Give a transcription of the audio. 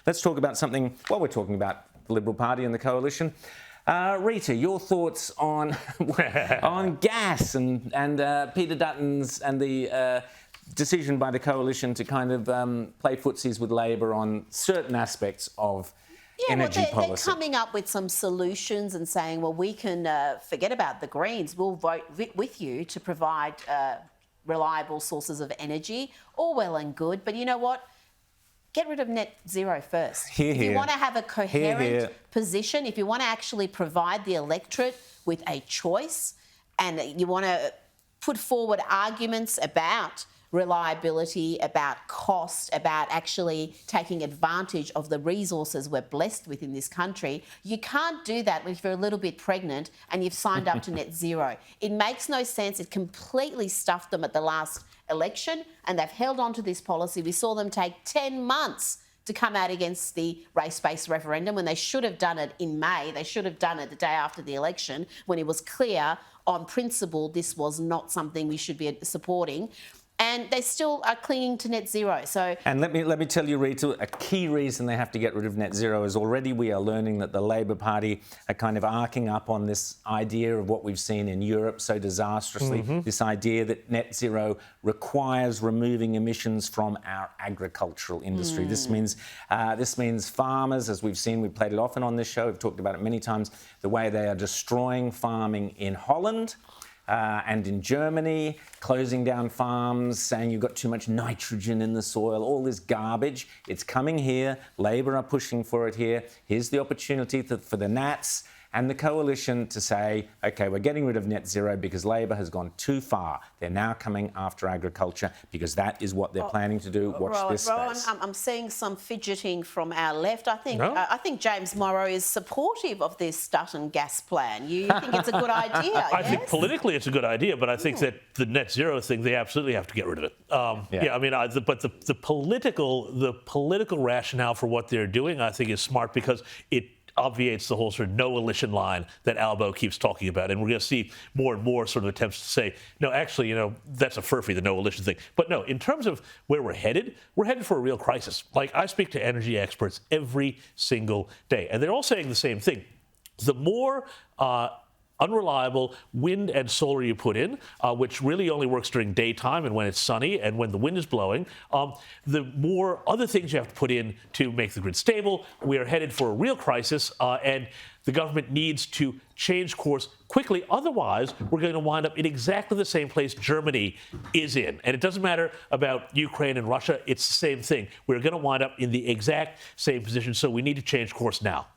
Let's talk about something, while we're talking about the Liberal Party and the coalition. Rita, your thoughts on on gas and Peter Dutton's and the decision by the coalition to kind of play footsies with Labor on certain aspects of energy policy. They're coming up with some solutions and saying, well, we can forget about the Greens. We'll vote with you to provide reliable sources of energy. All well and good. But you know what? Get rid of net zero first. If you want to have a coherent position, if you want to actually provide the electorate with a choice and you want to put forward arguments about reliability, about cost, about actually taking advantage of the resources we're blessed with in this country, you can't do that if you're a little bit pregnant and you've signed up to net zero. It makes no sense. It completely stuffed them at the last election and they've held on to this policy. We saw them take 10 months to come out against the race-based referendum when they should have done it in May. They should have done it the day after the election when it was clear on principle this was not something we should be supporting. And they still are clinging to net zero. And let me tell you, Rita, a key reason they have to get rid of net zero is already we are learning that the Labor Party are kind of arcing up on this idea of what we've seen in Europe so disastrously, this idea that net zero requires removing emissions from our agricultural industry. This means farmers, as we've seen, we've played it often on this show, we've talked about it many times, the way they are destroying farming in Holland. And in Germany, closing down farms, saying you've got too much nitrogen in the soil, all this garbage. It's coming here. Labor are pushing for it here. Here's the opportunity for the Nats and the coalition to say, OK, we're getting rid of net zero because Labor has gone too far. They're now coming after agriculture because that is what they're planning to do. Watch this space. I'm seeing some fidgeting from our left. I think James Morrow is supportive of this Dutton gas plan. You think it's a good idea? I think politically it's a good idea, but I think that the net zero thing, they absolutely have to get rid of it. I mean, but the political rationale for what they're doing, I think, is smart because it obviates the whole sort of no elision line that Albo keeps talking about. And we're going to see more and more sort of attempts to say, no, actually, that's a furphy, the no elision thing. But no, in terms of where we're headed for a real crisis. Like, I speak to energy experts every single day, and they're all saying the same thing. The more unreliable wind and solar you put in, which really only works during daytime and when it's sunny and when the wind is blowing, the more other things you have to put in to make the grid stable. We are headed for a real crisis, and the government needs to change course quickly. Otherwise, we're going to wind up in exactly the same place Germany is in. And it doesn't matter about Ukraine and Russia. It's the same thing. We're going to wind up in the exact same position. So we need to change course now.